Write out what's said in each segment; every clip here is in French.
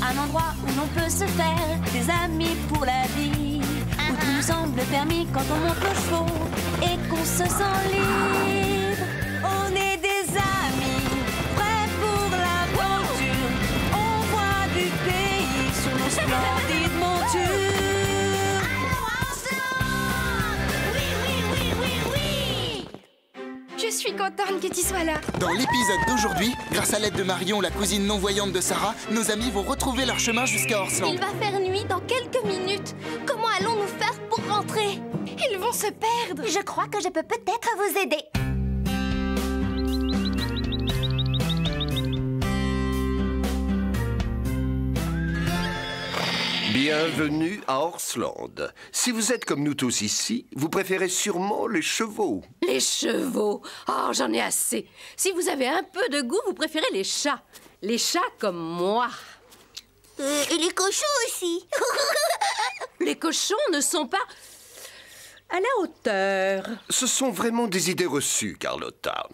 un endroit où l'on peut se faire des amis pour la vie, où tout nous semble permis quand on monte nos chevaux et qu'on se sent libre. On est des amis, prêts pour l'aventure. On voit du pays sur nos splendides montures. Je suis contente que tu sois là. Dans l'épisode d'aujourd'hui, grâce à l'aide de Marion, la cousine non-voyante de Sarah, nos amis vont retrouver leur chemin jusqu'à Horsland. Il va faire nuit dans quelques minutes. Comment allons-nous faire pour rentrer? Ils vont se perdre. Je crois que je peux peut-être vous aider. Bienvenue à Horsland. Si vous êtes comme nous tous ici, vous préférez sûrement les chevaux. Les chevaux? Oh, j'en ai assez. Si vous avez un peu de goût, vous préférez les chats. Les chats comme moi. Et les cochons aussi. Les cochons ne sont pas à la hauteur. Ce sont vraiment des idées reçues, Carlotta.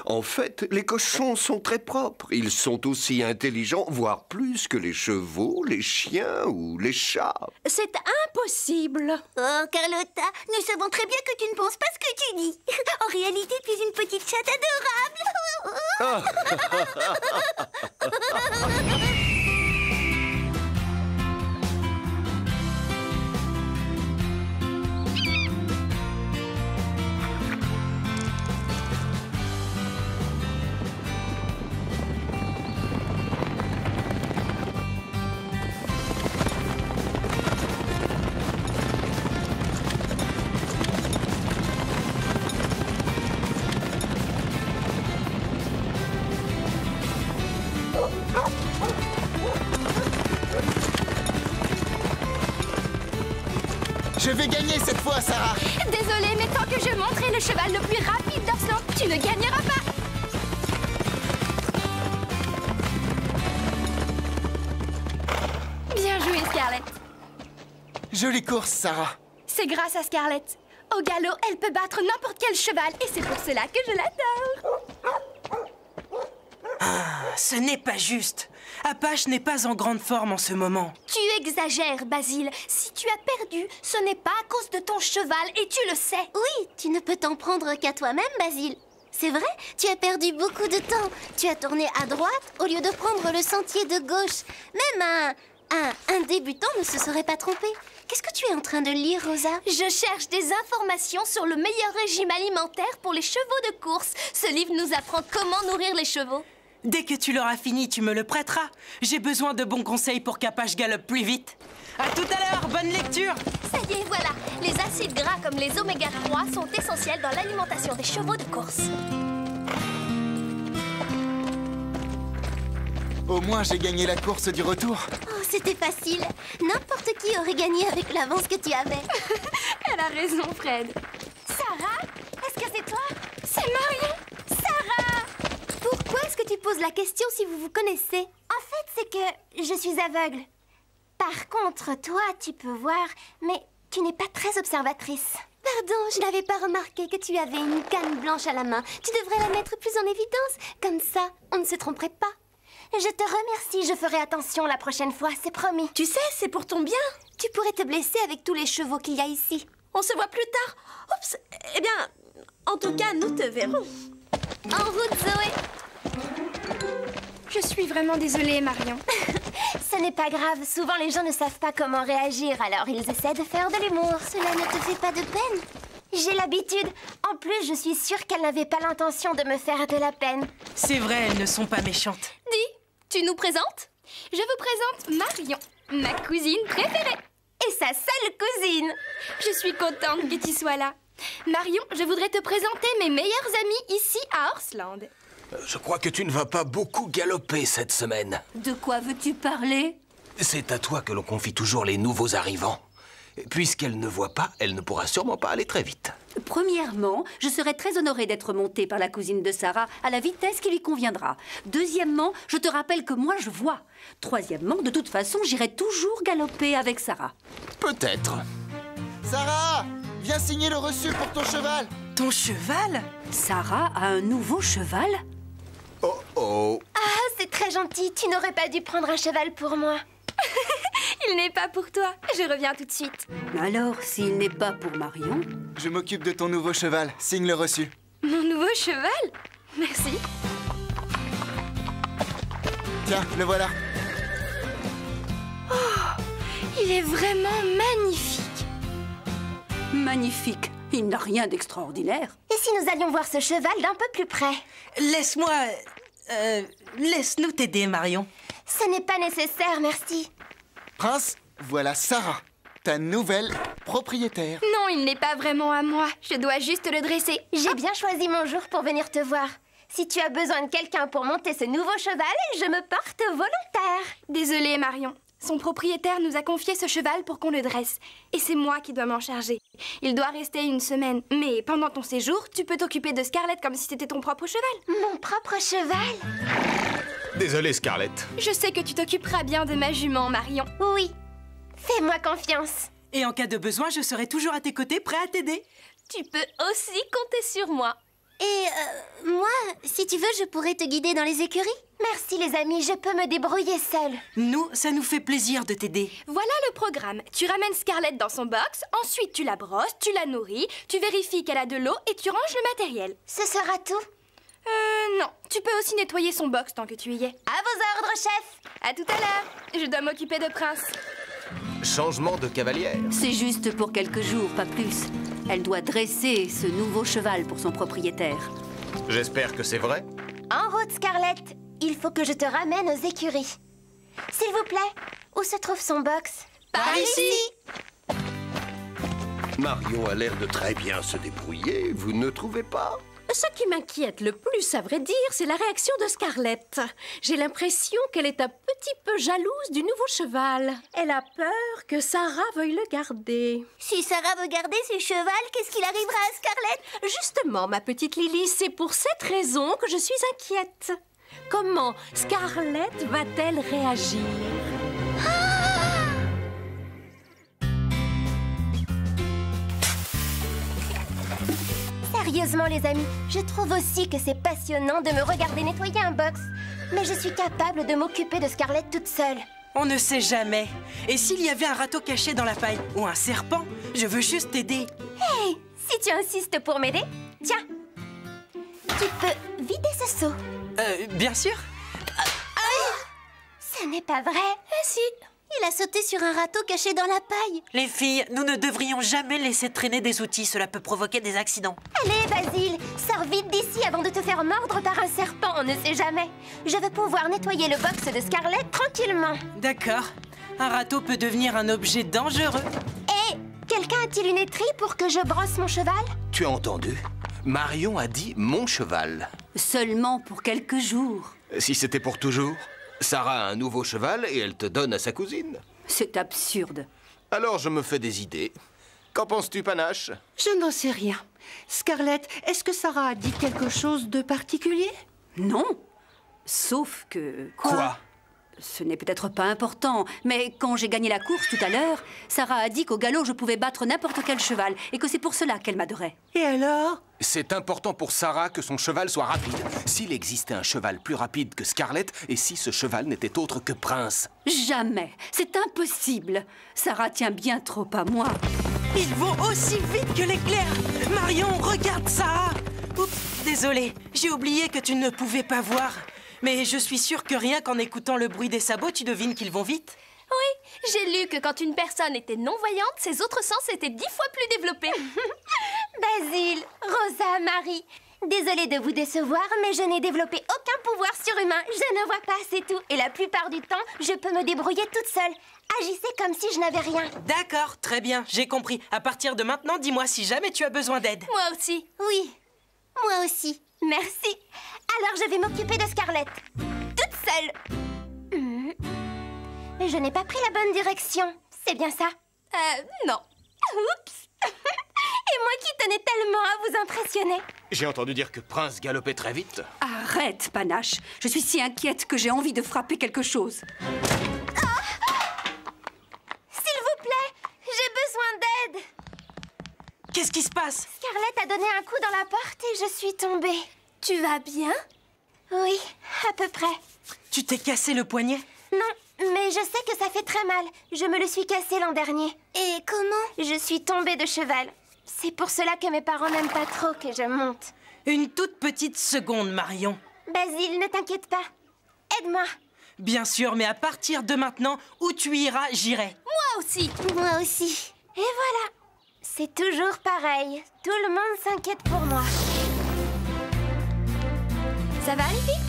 En fait, les cochons sont très propres. Ils sont aussi intelligents, voire plus que les chevaux, les chiens ou les chats. C'est impossible. Oh, Carlotta, nous savons très bien que tu ne penses pas ce que tu dis. En réalité, tu es une petite chatte adorable. Je vais gagner cette fois, Sarah. Désolée, mais tant que je monterai le cheval le plus rapide d'Horsland, tu ne gagneras pas. Bien joué, Scarlett. Jolie course, Sarah. C'est grâce à Scarlett. Au galop, elle peut battre n'importe quel cheval et c'est pour cela que je l'adore. Ce n'est pas juste. Apache n'est pas en grande forme en ce moment. Tu exagères, Basile. Si tu as perdu, ce n'est pas à cause de ton cheval et tu le sais. Oui, tu ne peux t'en prendre qu'à toi-même, Basile. C'est vrai, tu as perdu beaucoup de temps. Tu as tourné à droite au lieu de prendre le sentier de gauche. Même un débutant ne se serait pas trompé. Qu'est-ce que tu es en train de lire, Rosa? Je cherche des informations sur le meilleur régime alimentaire pour les chevaux de course. Ce livre nous apprend comment nourrir les chevaux. Dès que tu l'auras fini, tu me le prêteras. J'ai besoin de bons conseils pour qu'Apache galope plus vite. À tout à l'heure, bonne lecture. Ça y est, voilà. Les acides gras comme les oméga 3 sont essentiels dans l'alimentation des chevaux de course. Au moins, j'ai gagné la course du retour. Oh, c'était facile. N'importe qui aurait gagné avec l'avance que tu avais. Elle a raison, Fred. Sarah? Est-ce que c'est toi? C'est Marion! Sarah! Pourquoi est-ce que tu poses la question si vous vous connaissez? En fait, c'est que je suis aveugle. Par contre, toi, tu peux voir, mais tu n'es pas très observatrice. Pardon, je n'avais pas remarqué que tu avais une canne blanche à la main. Tu devrais la mettre plus en évidence. Comme ça, on ne se tromperait pas. Je te remercie, je ferai attention la prochaine fois, c'est promis. Tu sais, c'est pour ton bien. Tu pourrais te blesser avec tous les chevaux qu'il y a ici. On se voit plus tard. Oups. Eh bien, en tout cas, nous te verrons. En route, Zoé. Je suis vraiment désolée, Marion. Ce n'est pas grave, souvent les gens ne savent pas comment réagir, alors ils essaient de faire de l'humour. Cela ne te fait pas de peine? J'ai l'habitude. En plus, je suis sûre qu'elle n'avait pas l'intention de me faire de la peine. C'est vrai, elles ne sont pas méchantes. Dis, tu nous présentes? Je vous présente Marion, ma cousine préférée. Et sa seule cousine. Je suis contente que tu sois là. Marion, je voudrais te présenter mes meilleurs amis ici à Horsland. Je crois que tu ne vas pas beaucoup galoper cette semaine. De quoi veux-tu parler? C'est à toi que l'on confie toujours les nouveaux arrivants. Puisqu'elle ne voit pas, elle ne pourra sûrement pas aller très vite. Premièrement, je serais très honorée d'être montée par la cousine de Sarah à la vitesse qui lui conviendra. Deuxièmement, je te rappelle que moi je vois. Troisièmement, de toute façon, j'irai toujours galoper avec Sarah. Peut-être. Sarah, viens signer le reçu pour ton cheval. Ton cheval? Sarah a un nouveau cheval? Oh oh. Ah, c'est très gentil. Tu n'aurais pas dû prendre un cheval pour moi. Il n'est pas pour toi. Je reviens tout de suite. Alors, s'il n'est pas pour Marion... Je m'occupe de ton nouveau cheval. Signe le reçu. Mon nouveau cheval? Merci. Tiens, le voilà. Il est vraiment magnifique. Magnifique. Il n'a rien d'extraordinaire. Et si nous allions voir ce cheval d'un peu plus près? Laisse-moi... laisse-nous t'aider, Marion. Ce n'est pas nécessaire, merci. Prince, voilà Sarah, ta nouvelle propriétaire. Non, il n'est pas vraiment à moi. Je dois juste le dresser. J'ai bien choisi mon jour pour venir te voir. Si tu as besoin de quelqu'un pour monter ce nouveau cheval, je me porte volontaire. Désolée, Marion. Son propriétaire nous a confié ce cheval pour qu'on le dresse. Et c'est moi qui dois m'en charger. Il doit rester une semaine. Mais pendant ton séjour, tu peux t'occuper de Scarlett comme si c'était ton propre cheval. Mon propre cheval? Désolé, Scarlett. Je sais que tu t'occuperas bien de ma jument, Marion. Oui. Fais-moi confiance. Et en cas de besoin, je serai toujours à tes côtés, prêt à t'aider. Tu peux aussi compter sur moi. Et moi, si tu veux, je pourrais te guider dans les écuries. Merci les amis, je peux me débrouiller seule. Nous, ça nous fait plaisir de t'aider. Voilà le programme. Tu ramènes Scarlett dans son box, ensuite tu la brosses, tu la nourris, tu vérifies qu'elle a de l'eau et tu ranges le matériel. Ce sera tout? Non. Tu peux aussi nettoyer son box tant que tu y es. À vos ordres, chef. À tout à l'heure. Je dois m'occuper de Prince. Changement de cavalière. C'est juste pour quelques jours, pas plus. Elle doit dresser ce nouveau cheval pour son propriétaire. J'espère que c'est vrai. En route, Scarlett. Il faut que je te ramène aux écuries. S'il vous plaît, où se trouve son box? Par ici. Marion a l'air de très bien se débrouiller, vous ne trouvez pas? Ce qui m'inquiète le plus, à vrai dire, c'est la réaction de Scarlett. J'ai l'impression qu'elle est un petit peu jalouse du nouveau cheval. Elle a peur que Sarah veuille le garder. Si Sarah veut garder ce cheval, qu'est-ce qu'il arrivera à Scarlett? Justement, ma petite Lily, c'est pour cette raison que je suis inquiète. Comment Scarlett va-t-elle réagir? Sérieusement les amis, je trouve aussi que c'est passionnant de me regarder nettoyer un box. Mais je suis capable de m'occuper de Scarlett toute seule. On ne sait jamais. Et s'il y avait un râteau caché dans la paille ou un serpent, je veux juste t'aider. Hey, si tu insistes pour m'aider, tiens. Tu peux vider ce seau. Bien sûr. Ce n'est pas vrai. Si, il a sauté sur un râteau caché dans la paille. Les filles, nous ne devrions jamais laisser traîner des outils. Cela peut provoquer des accidents. Allez, Basile, sors vite d'ici avant de te faire mordre par un serpent, on ne sait jamais. Je veux pouvoir nettoyer le box de Scarlett tranquillement. D'accord. Un râteau peut devenir un objet dangereux. Et quelqu'un a-t-il une étrie pour que je brosse mon cheval? Tu as entendu? Marion a dit mon cheval. Seulement pour quelques jours. Si c'était pour toujours, Sarah a un nouveau cheval et elle te donne à sa cousine. C'est absurde. Alors je me fais des idées. Qu'en penses-tu, Panache? Je n'en sais rien. Scarlett, est-ce que Sarah a dit quelque chose de particulier? Non. Sauf que... Quoi? Ce n'est peut-être pas important, mais quand j'ai gagné la course tout à l'heure, Sarah a dit qu'au galop, je pouvais battre n'importe quel cheval et que c'est pour cela qu'elle m'adorait. Et alors? C'est important pour Sarah que son cheval soit rapide. S'il existait un cheval plus rapide que Scarlett et si ce cheval n'était autre que Prince. Jamais. C'est impossible. Sarah tient bien trop à moi. Ils vont aussi vite que l'éclair. Marion, regarde ça. Oups, désolé. J'ai oublié que tu ne pouvais pas voir. Mais je suis sûre que rien qu'en écoutant le bruit des sabots, tu devines qu'ils vont vite. Oui, j'ai lu que quand une personne était non-voyante, ses autres sens étaient 10 fois plus développés. Basile, Rosa, Marie, désolée de vous décevoir, mais je n'ai développé aucun pouvoir surhumain. Je ne vois pas, c'est tout. Et la plupart du temps, je peux me débrouiller toute seule. Agissez comme si je n'avais rien. D'accord, très bien, j'ai compris. À partir de maintenant, dis-moi si jamais tu as besoin d'aide. Moi aussi. Oui, moi aussi. Merci. Alors je vais m'occuper de Scarlett. Toute seule. Mais je n'ai pas pris la bonne direction. C'est bien ça? Non. Oups. Et moi qui tenais tellement à vous impressionner. J'ai entendu dire que Prince galopait très vite. Arrête, Panache. Je suis si inquiète que j'ai envie de frapper quelque chose. S'il vous plaît, j'ai besoin d'aide. Qu'est-ce qui se passe? Scarlett a donné un coup dans la porte et je suis tombée. Tu vas bien? Oui, à peu près. Tu t'es cassé le poignet? Non, Mais je sais que ça fait très mal. Je me le suis cassé l'an dernier. Et comment? Je suis tombée de cheval. C'est pour cela que mes parents n'aiment pas trop que je monte. Une toute petite seconde, Marion. Basile, ne t'inquiète pas. Aide-moi. Bien sûr, mais à partir de maintenant, où tu iras, j'irai. Moi aussi. Moi aussi. Et voilà. C'est toujours pareil. Tout le monde s'inquiète pour moi. Ça va, les filles?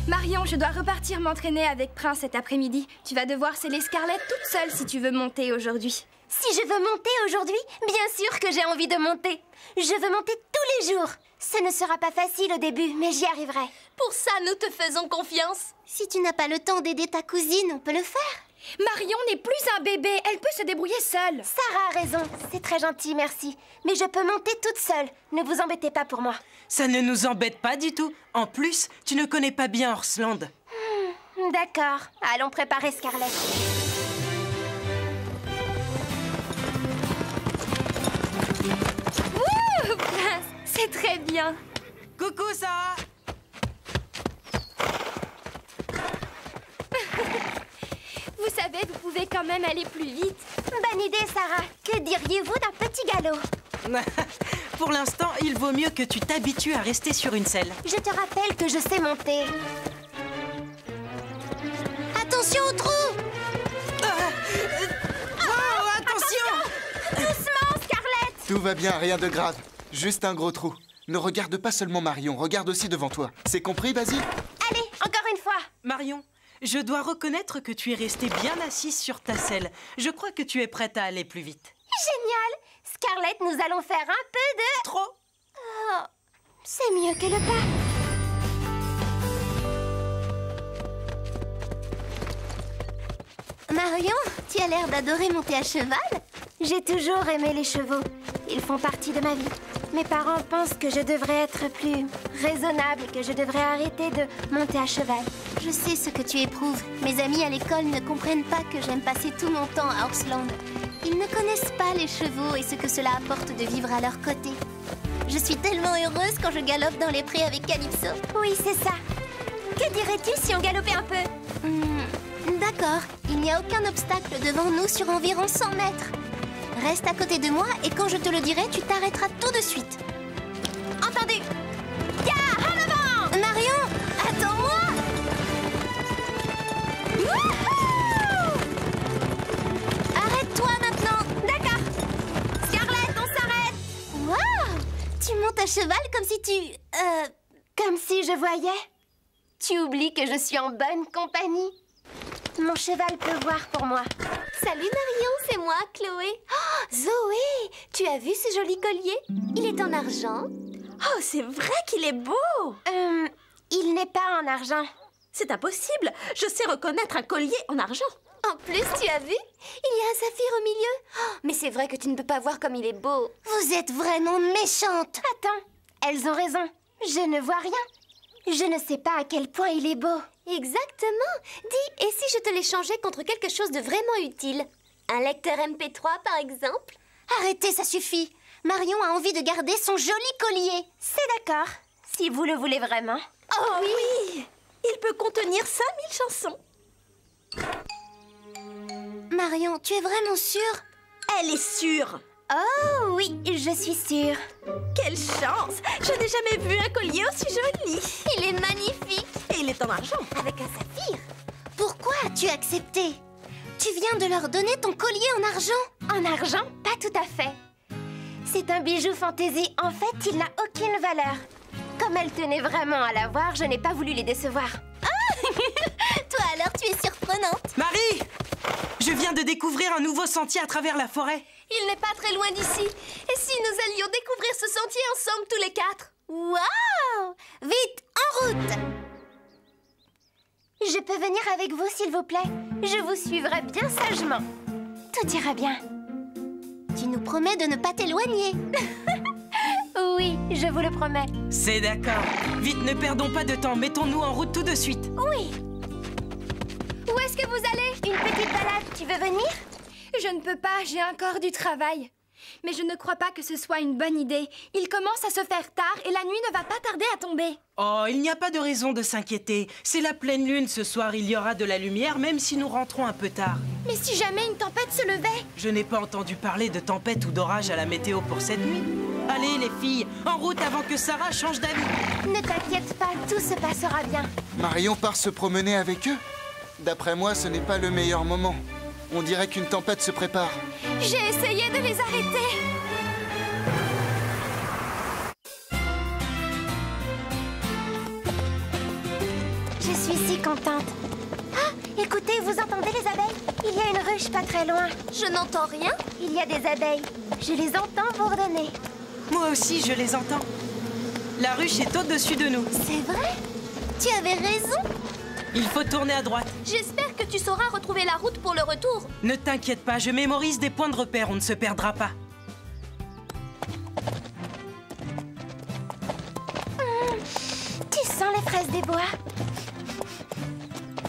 Marion, je dois repartir m'entraîner avec Prince cet après-midi. Tu vas devoir sceller Scarlett toute seule si tu veux monter aujourd'hui. Si je veux monter aujourd'hui, bien sûr que j'ai envie de monter. Je veux monter tous les jours. Ce ne sera pas facile au début, mais j'y arriverai. Pour ça, nous te faisons confiance. Si tu n'as pas le temps d'aider ta cousine, on peut le faire. Marion n'est plus un bébé, elle peut se débrouiller seule. Sarah a raison, c'est très gentil, merci. Mais je peux monter toute seule, ne vous embêtez pas pour moi. Ça ne nous embête pas du tout. En plus, tu ne connais pas bien Horsland. D'accord, allons préparer Scarlett. Wouh, Prince, c'est très bien. Coucou, Sarah. Vous savez, vous pouvez quand même aller plus vite. Bonne idée, Sarah. Que diriez-vous d'un petit galop? Pour l'instant, il vaut mieux que tu t'habitues à rester sur une selle. Je te rappelle que je sais monter. Attention au trou! Oh, attention! Doucement, Scarlett! Tout va bien, rien de grave. Juste un gros trou. Ne regarde pas seulement Marion, regarde aussi devant toi. C'est compris, Basile? Allez, encore une fois! Marion, je dois reconnaître que tu es restée bien assise sur ta selle. Je crois que tu es prête à aller plus vite. Génial! Scarlett, nous allons faire un peu de... Trop! Oh, c'est mieux que le pas. Marion, tu as l'air d'adorer monter à cheval. J'ai toujours aimé les chevaux. Ils font partie de ma vie. Mes parents pensent que je devrais être plus raisonnable, que je devrais arrêter de monter à cheval. Je sais ce que tu éprouves. Mes amis à l'école ne comprennent pas que j'aime passer tout mon temps à Horsland. Ils ne connaissent pas les chevaux et ce que cela apporte de vivre à leur côté. Je suis tellement heureuse quand je galope dans les prés avec Calypso. Oui, c'est ça. Que dirais-tu si on galopait un peu? D'accord. Il n'y a aucun obstacle devant nous sur environ 100 mètres. Reste à côté de moi et quand je te le dirai, tu t'arrêteras tout de suite. Entendu. Ya, en avant! Marion, attends-moi! Wouhou! Arrête-toi maintenant. D'accord. Scarlett, on s'arrête. Waouh! Tu montes à cheval comme si tu... Comme si je voyais. Tu oublies que je suis en bonne compagnie. Mon cheval peut voir pour moi. Salut Marion, c'est moi, Chloé. Oh, Zoé, tu as vu ce joli collier? Il est en argent. Oh, c'est vrai qu'il est beau! Il n'est pas en argent. C'est impossible. Je sais reconnaître un collier en argent. En plus, tu as vu? Il y a un saphir au milieu. Oh, mais c'est vrai que tu ne peux pas voir comme il est beau. Vous êtes vraiment méchante. Attends, elles ont raison. Je ne vois rien. Je ne sais pas à quel point il est beau. Exactement. Dis, et si je te l'échangeais contre quelque chose de vraiment utile? Un lecteur MP3, par exemple? Arrêtez, ça suffit. Marion a envie de garder son joli collier. C'est d'accord, si vous le voulez vraiment. Oh oui! Il peut contenir 5000 chansons. Marion, tu es vraiment sûre? Elle est sûre. Oh oui, je suis sûre. Quelle chance! Je n'ai jamais vu un collier aussi joli. Il est magnifique. Et il est en argent. Avec un saphir. Pourquoi as-tu accepté? Tu viens de leur donner ton collier en argent? En argent? Pas tout à fait. C'est un bijou fantaisie. En fait, il n'a aucune valeur. Comme elles tenaient vraiment à l'avoir, je n'ai pas voulu les décevoir. Ah! Toi alors, tu es surprenante. Marie! Je viens de découvrir un nouveau sentier à travers la forêt. Il n'est pas très loin d'ici. Et si nous allions découvrir ce sentier ensemble tous les quatre? Waouh! Vite, en route! Je peux venir avec vous, s'il vous plaît? Je vous suivrai bien sagement. Tout ira bien. Tu nous promets de ne pas t'éloigner? Oui, je vous le promets. C'est d'accord. Vite, ne perdons pas de temps. Mettons-nous en route tout de suite. Oui. Où est-ce que vous allez? Une petite balade, tu veux venir? Je ne peux pas, j'ai encore du travail. Mais je ne crois pas que ce soit une bonne idée. Il commence à se faire tard et la nuit ne va pas tarder à tomber. Oh, il n'y a pas de raison de s'inquiéter. C'est la pleine lune ce soir, il y aura de la lumière même si nous rentrons un peu tard. Mais si jamais une tempête se levait? Je n'ai pas entendu parler de tempête ou d'orage à la météo pour cette nuit. Allez les filles, en route avant que Sarah change d'avis. Ne t'inquiète pas, tout se passera bien. Marion part se promener avec eux. D'après moi, ce n'est pas le meilleur moment. On dirait qu'une tempête se prépare. J'ai essayé de les arrêter. Je suis si contente. Ah, écoutez, vous entendez les abeilles? Il y a une ruche pas très loin. Je n'entends rien. Il y a des abeilles. Je les entends bourdonner. Moi aussi, je les entends. La ruche est au-dessus de nous. C'est vrai? Tu avais raison. Il faut tourner à droite. J'espère que tu sauras retrouver la route pour le retour. Ne t'inquiète pas, je mémorise des points de repère, on ne se perdra pas. Tu sens les fraises des bois?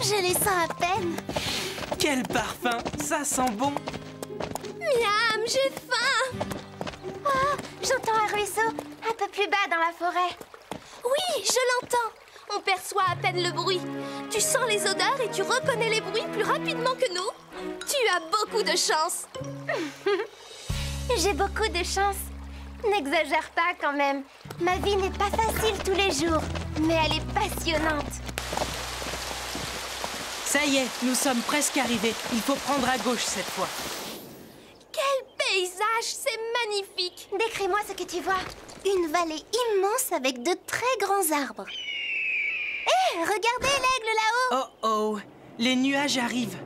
Je les sens à peine. Quel parfum, ça sent bon. Miam, j'ai faim. Oh, j'entends un ruisseau, un peu plus bas dans la forêt. Oui, je l'entends. On perçoit à peine le bruit. Tu sens les odeurs et tu reconnais les bruits plus rapidement que nous. Tu as beaucoup de chance. J'ai beaucoup de chance. N'exagère pas quand même. Ma vie n'est pas facile tous les jours, mais elle est passionnante. Ça y est, nous sommes presque arrivés. Il faut prendre à gauche cette fois. Quel paysage, c'est magnifique. Décris-moi ce que tu vois. Une vallée immense avec de très grands arbres. Hé, regardez l'aigle là-haut. Oh oh, les nuages arrivent.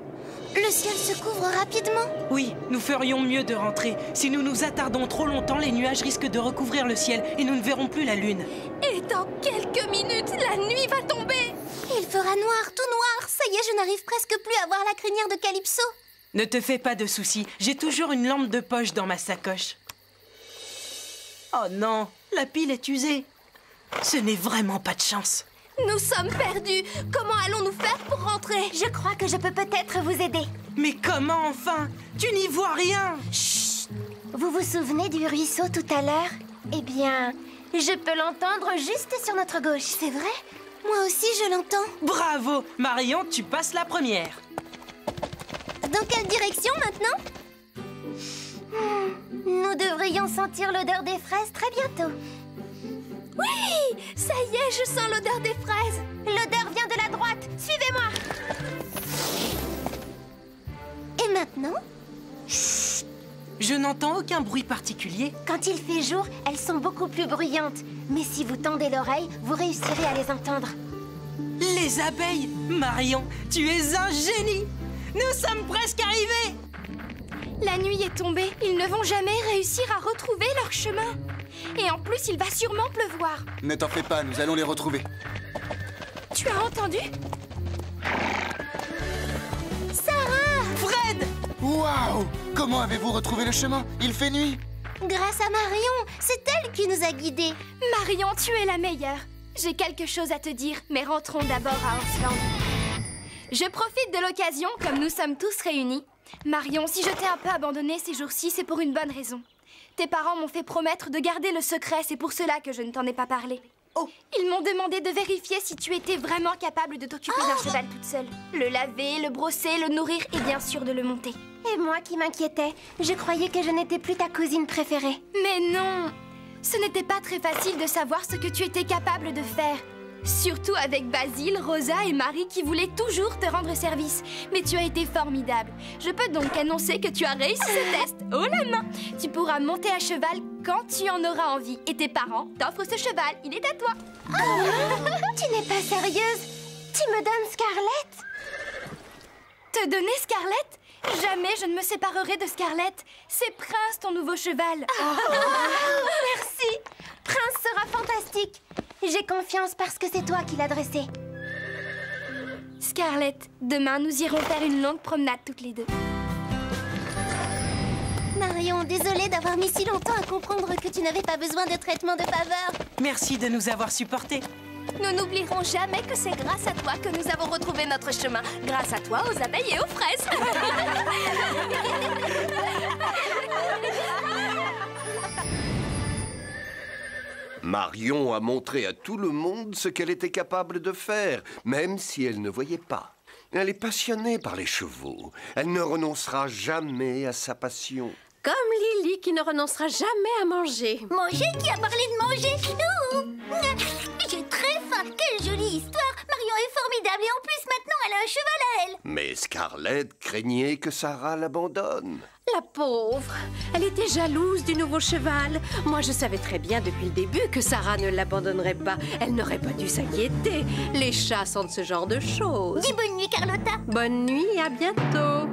Le ciel se couvre rapidement. Oui, nous ferions mieux de rentrer. Si nous nous attardons trop longtemps, les nuages risquent de recouvrir le ciel et nous ne verrons plus la lune. Et dans quelques minutes, la nuit va tomber. Il fera noir, tout noir. Ça y est, je n'arrive presque plus à voir la crinière de Calypso. Ne te fais pas de soucis, j'ai toujours une lampe de poche dans ma sacoche. Oh non, la pile est usée. Ce n'est vraiment pas de chance. Nous sommes perdus. Comment allons-nous faire pour rentrer? Je crois que je peux peut-être vous aider. Mais comment enfin? Tu n'y vois rien. Chut! Vous vous souvenez du ruisseau tout à l'heure? Eh bien, je peux l'entendre juste sur notre gauche. C'est vrai? Moi aussi, je l'entends. Bravo, Marion, tu passes la première. Dans quelle direction maintenant? Nous devrions sentir l'odeur des fraises très bientôt. Oui, ça y est, je sens l'odeur des fraises. L'odeur vient de la droite. Suivez-moi. Et maintenant? Chut. Je n'entends aucun bruit particulier. Quand il fait jour, elles sont beaucoup plus bruyantes. Mais si vous tendez l'oreille, vous réussirez à les entendre. Les abeilles! Marion, tu es un génie! Nous sommes presque arrivés! La nuit est tombée. Ils ne vont jamais réussir à retrouver leur chemin. Et en plus, il va sûrement pleuvoir. Ne t'en fais pas, nous allons les retrouver. Tu as entendu? Sarah! Fred! Waouh! Comment avez-vous retrouvé le chemin? Il fait nuit. Grâce à Marion, c'est elle qui nous a guidés. Marion, tu es la meilleure. J'ai quelque chose à te dire, mais rentrons d'abord à Orsland. Je profite de l'occasion, comme nous sommes tous réunis. Marion, si je t'ai un peu abandonnée ces jours-ci, c'est pour une bonne raison. Tes parents m'ont fait promettre de garder le secret, c'est pour cela que je ne t'en ai pas parlé. Oh. Ils m'ont demandé de vérifier si tu étais vraiment capable de t'occuper d'un cheval toute seule. Le laver, le brosser, le nourrir et bien sûr de le monter. Et moi qui m'inquiétais, je croyais que je n'étais plus ta cousine préférée. Mais non! Ce n'était pas très facile de savoir ce que tu étais capable de faire. Surtout avec Basile, Rosa et Marie qui voulaient toujours te rendre service. Mais tu as été formidable. Je peux donc annoncer que tu as réussi ce test. Haut la main! Tu pourras monter à cheval quand tu en auras envie. Et tes parents t'offrent ce cheval. Il est à toi. Tu n'es pas sérieuse? Tu me donnes Scarlett? Te donner Scarlett? Jamais je ne me séparerai de Scarlett. C'est Prince, ton nouveau cheval. Merci! Prince sera fantastique. J'ai confiance parce que c'est toi qui l'as dressé. Scarlett, demain nous irons faire une longue promenade toutes les deux. Marion, désolée d'avoir mis si longtemps à comprendre que tu n'avais pas besoin de traitement de faveur. Merci de nous avoir supportés. Nous n'oublierons jamais que c'est grâce à toi que nous avons retrouvé notre chemin. Grâce à toi, aux abeilles et aux fraises. Marion a montré à tout le monde ce qu'elle était capable de faire, même si elle ne voyait pas. Elle est passionnée par les chevaux. Elle ne renoncera jamais à sa passion. Comme Lily qui ne renoncera jamais à manger. Manger? Qui a parlé de manger? J'ai très faim. Quelle jolie histoire. Marion est formidable et en plus maintenant elle a un cheval à elle. Mais Scarlett craignait que Sarah l'abandonne. La pauvre. Elle était jalouse du nouveau cheval. Moi, je savais très bien depuis le début que Sarah ne l'abandonnerait pas. Elle n'aurait pas dû s'inquiéter. Les chats sentent ce genre de choses. Dis bonne nuit, Carlotta. Bonne nuit, à bientôt.